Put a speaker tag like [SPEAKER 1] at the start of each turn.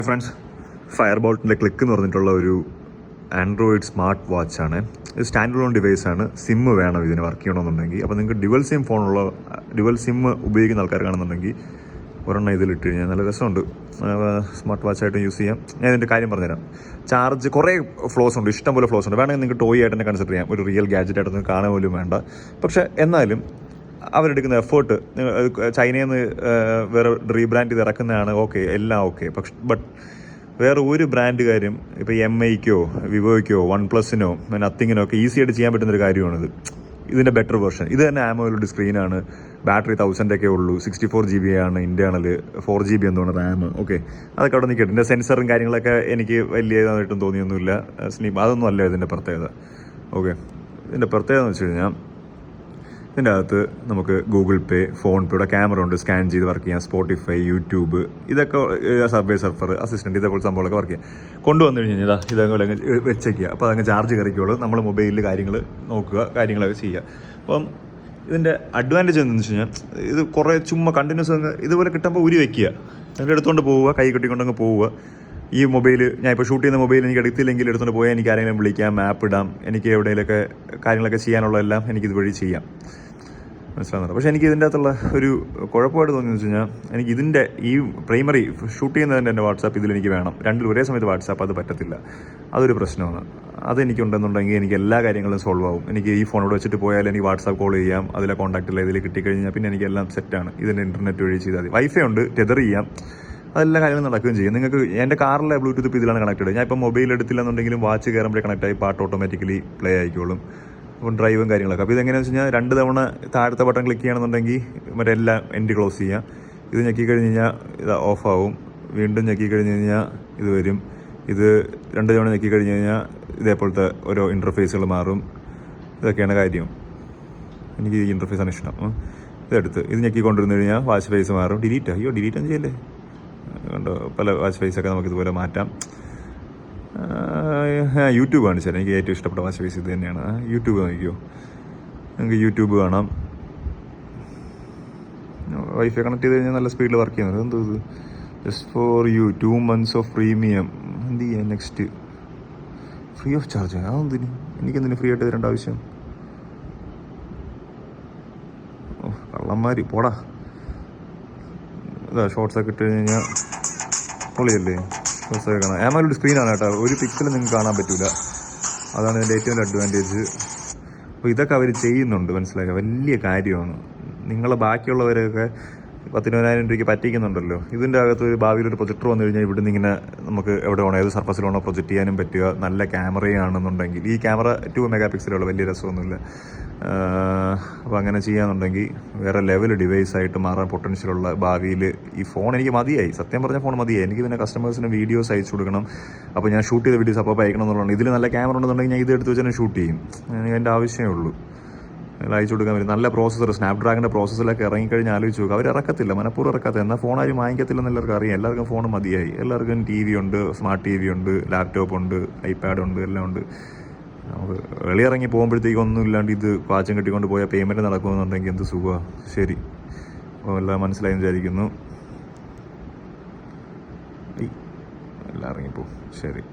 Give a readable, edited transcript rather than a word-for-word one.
[SPEAKER 1] Friends, ഫയർബോൾട്ടിൻ്റെ click എന്ന് പറഞ്ഞിട്ടുള്ള ഒരു ആൻഡ്രോയിഡ് സ്മാർട്ട് വാച്ചാണ്. ഇത് സ്റ്റാൻഡ് അലോൺ ഡിവൈസാണ്. സിമ്മ് വേണം ഇതിന് വർക്ക് ചെയ്യണമെന്നുണ്ടെങ്കിൽ. അപ്പോൾ നിങ്ങൾക്ക് ഡ്യുവൽ സിം ഉപയോഗിക്കുന്ന ആൾക്കാർക്കാണെന്നുണ്ടെങ്കിൽ ഒരെണ്ണം ഇതിലിട്ട് കഴിഞ്ഞാൽ നല്ല രസമുണ്ട്. സ്മാർട്ട് വാച്ചായിട്ട് യൂസ് ചെയ്യാം. ഞാൻ ഇതിൻ്റെ കാര്യം പറഞ്ഞുതരാം. ചാർജ് കുറേ ഫ്ലോസ് ഉണ്ട്, ഇഷ്ടംപോലെ ഫ്ലോസ് ഉണ്ട്. വേണമെങ്കിൽ നിങ്ങൾക്ക് ടോയ് ആയിട്ട് തന്നെ കൺസിഡർ ചെയ്യാം, ഒരു റിയൽ ഗാഡ്ജറ്റ് ആയിട്ടൊന്നും കാണാൻ പോലും വേണ്ട. പക്ഷേ എന്നാലും അവരെടുക്കുന്ന എഫേർട്ട്, ചൈനയിൽ നിന്ന് വേറെ റീബ്രാൻഡ് ചെയ്ത് ഇറക്കുന്നതാണ്, ഓക്കെ, എല്ലാം ഓക്കെ. ബട്ട് വേറെ ഒരു ബ്രാൻഡുകാരും ഇപ്പോൾ MIക്കോ വിവോയ്ക്കോ OnePlusനോ നത്തിങ്ങിനോ ഒക്കെ ഈസി ആയിട്ട് ചെയ്യാൻ പറ്റുന്നൊരു കാര്യമാണിത്. ഇതിൻ്റെ ബെറ്റർ വെർഷൻ. ഇത് തന്നെ AMOLED സ്ക്രീനാണ്, ബാറ്ററി 1000 ഒക്കെ ഉള്ളൂ, 64 GB ആണ് ഇൻറ്റേർണൽ, 4 GB എന്താണ് റാം. ഓക്കെ, അതൊക്കെ അവിടെ നിൽക്കട്ടെ. ഇതിൻ്റെ സെൻസറും കാര്യങ്ങളൊക്കെ എനിക്ക് വലിയതായിട്ടും തോന്നിയൊന്നുമില്ല. അതൊന്നും അല്ല ഇതിൻ്റെ പ്രത്യേകത. ഓക്കെ, ഇതിൻ്റെ പ്രത്യേകത എന്ന് വെച്ച് കഴിഞ്ഞാൽ ഇതിൻ്റെ അകത്ത് നമുക്ക് ഗൂഗിൾ പേ, ഫോൺ പേയുടെ ക്യാമറ ഉണ്ട്, സ്കാൻ ചെയ്ത് വർക്ക് ചെയ്യാം. സ്പോട്ടിഫൈ, യൂട്യൂബ്, ഇതൊക്കെ സബ്വേ സർഫർ, അസിസ്റ്റൻറ്റ്, ഇതേപോലെ സംഭവങ്ങളൊക്കെ വർക്ക് ചെയ്യാം. കൊണ്ടുവന്നു കഴിഞ്ഞാൽ ഇതേപോലെ വെച്ചേക്കുക. അപ്പോൾ അതങ്ങ് ചാർജ് കയറിക്കോളൂ. നമ്മൾ മൊബൈലിൽ കാര്യങ്ങൾ നോക്കുക, കാര്യങ്ങളൊക്കെ ചെയ്യുക. അപ്പം ഇതിൻ്റെ അഡ്വാൻറ്റേജ് എന്താണെന്ന് വെച്ച് കഴിഞ്ഞാൽ ഇത് കുറേ ചുമ്മാ കണ്ടിന്യൂസ് ഇതുപോലെ കിട്ടുമ്പോൾ ഉരി വയ്ക്കുക, എന്നിട്ട് എടുത്തുകൊണ്ട് പോവുക, കൈ കെട്ടിക്കൊണ്ടങ്ങ് പോവുക. ഈ മൊബൈൽ ഞാൻ ഇപ്പോൾ ഷൂട്ട് ചെയ്യുന്ന മൊബൈൽ എനിക്ക് എടുത്തില്ലെങ്കിൽ എടുത്തുകൊണ്ട് പോയാൽ എനിക്ക് ആരെങ്കിലും വിളിക്കാം, മാപ്പ് ഇടാം, എനിക്ക് എവിടെയെങ്കിലൊക്കെ കാര്യങ്ങളൊക്കെ ചെയ്യാനുള്ളതെല്ലാം എനിക്കിത് വഴി ചെയ്യാം. മനസ്സിലാകുന്നുണ്ട്. പക്ഷേ എനിക്ക് ഇതിൻ്റെ അകത്തുള്ള ഒരു കുഴപ്പമായിട്ട് തോന്നിയെന്ന് വെച്ച് കഴിഞ്ഞാൽ എനിക്ക് ഇതിൻ്റെ ഈ പ്രൈമറി ഷൂട്ട് ചെയ്യുന്നതിൻ്റെ എൻ്റെ വാട്സാപ്പ് ഇതിലെനിക്ക് വേണം. രണ്ടിൽ ഒരേ സമയത്ത് വാട്സാപ്പ്, അത് പറ്റത്തില്ല. അതൊരു പ്രശ്നമാണ്. അതെനിക്കുണ്ടെന്നുണ്ടെങ്കിൽ എനിക്ക് എല്ലാ കാര്യങ്ങളും സോൾവ് ആവും. എനിക്ക് ഈ ഫോണോട് വെച്ചിട്ട് പോയാൽ എനിക്ക് വാട്സാപ്പ് കോൾ ചെയ്യാം, അതിലെ കോൺടാക്റ്റിൽ ഇതിൽ കിട്ടിക്കഴിഞ്ഞാൽ പിന്നെ എനിക്കെല്ലാം സെറ്റാണ്. ഇതിൻ്റെ ഇൻ്റർനെറ്റ് വഴി ചെയ്താൽ മതി. വൈഫൈ ഉണ്ട്, ടെതർ ചെയ്യാം, അതെല്ലാ കാര്യങ്ങളും നടക്കുകയും ചെയ്യും. നിങ്ങൾക്ക് എൻ്റെ കാറിലെ ബ്ലൂടൂത്ത് ഇപ്പോൾ ഇതിലാണ് കണക്റ്റഡ്. ഞാൻ ഇപ്പോൾ മൊബൈൽ എടുത്തില്ലെന്നുണ്ടെങ്കിലും വാച്ച് കയറുമ്പോഴേ കണക്റ്റായി പാട്ട് ഓട്ടോമാറ്റിക്കലി പ്ലേ ആയിക്കോളും. അപ്പം ഡ്രൈവും കാര്യങ്ങളൊക്കെ. അപ്പോൾ ഇതെങ്ങനെയാണെന്ന് വെച്ച് കഴിഞ്ഞാൽ 2 തവണ താഴത്തെ ബട്ടൺ ക്ലിക്ക് ചെയ്യണമെന്നുണ്ടെങ്കിൽ മറ്റെല്ലാം എൻഡ് ക്ലോസ് ചെയ്യാം. ഇത് ഞെക്കിക്കഴിഞ്ഞ് കഴിഞ്ഞാൽ ഇത് ഓഫാവും. വീണ്ടും ഞെക്കിക്കഴിഞ്ഞ് കഴിഞ്ഞാൽ ഇത് വരും. ഇത് 2 തവണ ഞെക്കിക്കഴിഞ്ഞ് കഴിഞ്ഞാൽ ഇതേപോലത്തെ ഓരോ ഇൻ്റർഫേസുകൾ മാറും. ഇതൊക്കെയാണ് കാര്യം. എനിക്ക് ഈ ഇൻ്റർഫേസാണ് ഇഷ്ടം. ഇതെടുത്ത് ഇത് ഞെക്കിക്കൊണ്ടിരുന്ന് കഴിഞ്ഞാൽ വാച്ച് ഫേസ് മാറും. ഡിലീറ്റ് ഒന്നും ചെയ്യല്ലേ. കണ്ടോ, പല വാച്ച് ഫേസൊക്കെ നമുക്കിതുപോലെ മാറ്റാം. യൂട്യൂബ് കാണിച്ചാൽ എനിക്ക് ഏറ്റവും ഇഷ്ടപ്പെട്ട വാച്ച് ഫേസ് ഇത് തന്നെയാണ്. യൂട്യൂബ് നോക്കിയോ, നിങ്ങൾക്ക് യൂട്യൂബ് കാണാം. വൈഫൈ കണക്ട് ചെയ്ത് കഴിഞ്ഞാൽ നല്ല സ്പീഡിൽ വർക്ക് ചെയ്യുന്നത്. എന്തോ ഇത് just for you 2 months of premium. എന്ത് ചെയ്യാൻ നെക്സ്റ്റ് ഫ്രീ ഓഫ് ചാർജ്? അതെന്തിന്? എനിക്കെന്തിനു ഫ്രീ ആയിട്ട് തരേണ്ട ആവശ്യം? കള്ളന്മാര് പോടാ. ഇതാ ഷോർട്സൊക്കെ ഇട്ട് കഴിഞ്ഞാൽ പൊളിയല്ലേ. ഷോർട്സൊക്കെ കാണാം. AMOLED സ്ക്രീനാണ് കേട്ടോ, ഒരു പിക്സൽ നിങ്ങൾക്ക് കാണാൻ പറ്റില്ല. അതാണ് ഇതിൻ്റെ ഏറ്റവും വലിയ അഡ്വാൻറ്റേജ്. അപ്പോൾ ഇതൊക്കെ അവർ ചെയ്യുന്നുണ്ട്, മനസ്സിലാക്കുക. വലിയ കാര്യമാണ്. നിങ്ങളെ ബാക്കിയുള്ളവരൊക്കെ 10,000 രൂപയ്ക്ക് പറ്റിക്കുന്നുണ്ടല്ലോ. ഇതിൻ്റെ അകത്ത് ഒരു ഭാവിയിൽ ഒരു പ്രൊജക്ടർ വന്നു കഴിഞ്ഞാൽ ഇവിടുന്ന് ഇങ്ങനെ നമുക്ക് എവിടെ വേണോ, ഏത് സർഫസിൽ വേണോ പ്രൊജക്റ്റ് ചെയ്യാനും പറ്റുക. നല്ല ക്യാമറയാണെന്നുണ്ടെങ്കിൽ ഈ ക്യാമറ 2 MP വലിയ രസമൊന്നുമില്ല. അപ്പോൾ അങ്ങനെ ചെയ്യാന്നുണ്ടെങ്കിൽ വേറെ ലെവൽ ഡിവൈസായിട്ട് മാറാൻ പൊട്ടൻഷ്യലുള്ള ഭാവിയിൽ ഈ ഫോൺ എനിക്ക് മതിയായി. സത്യം പറഞ്ഞ ഫോൺ മതിയായി. എനിക്ക് പിന്നെ കസ്റ്റമേഴ്സിന് വീഡിയോസ് അയച്ചു കൊടുക്കണം. അപ്പോൾ ഞാൻ ഷൂട്ട് ചെയ്ത വീഡിയോസ് അപ്പോൾ അയക്കണം എന്നുള്ളതാണ്. ഇതിൽ നല്ല ക്യാമറ ഉണ്ടെന്നുണ്ടെങ്കിൽ ഞാൻ ഇത് എടുത്ത് വെച്ച് തന്നെ ഷൂട്ട് ചെയ്യും. എൻ്റെ ആവശ്യമേ ഉള്ളൂ. അയച്ചു കൊടുക്കാൻ പറ്റും. നല്ല പ്രോസസ്സർ, സ്നാപ്ഡ്രാഗണിൻ്റെ പ്രോസസ്സറിലൊക്കെ ഇറങ്ങിക്കഴിഞ്ഞാൽ ആലോചിച്ച് നോക്കുക. അവർ ഇറക്കത്തില്ല, മനഃപൂർവ്വം ഇറക്കത്തില്ല. എന്നാൽ ഫോൺ ആരും വാങ്ങിക്കത്തില്ലെന്ന് എല്ലാവർക്കും അറിയാം. എല്ലാവർക്കും ഫോൺ മതിയായി. എല്ലാവർക്കും TV ഉണ്ട്, സ്മാർട്ട് TV ഉണ്ട്, ലാപ്ടോപ്പ് ഉണ്ട്, ഐപാഡ് ഉണ്ട്, എല്ലാം ഉണ്ട്. നമുക്ക് വെളിയിറങ്ങി പോകുമ്പോഴത്തേക്കും ഒന്നും ഇല്ലാണ്ട് ഇത് വാച്ചും കെട്ടിക്കൊണ്ട് പോയാൽ പേയ്മെൻറ്റ് നടക്കുമെന്നുണ്ടെങ്കിൽ എന്ത് സുഖമാണ്. ശരി, അപ്പോൾ എല്ലാം മനസ്സിലായി വിചാരിക്കുന്നു. എല്ലാം ഇറങ്ങിപ്പോ. ശരി.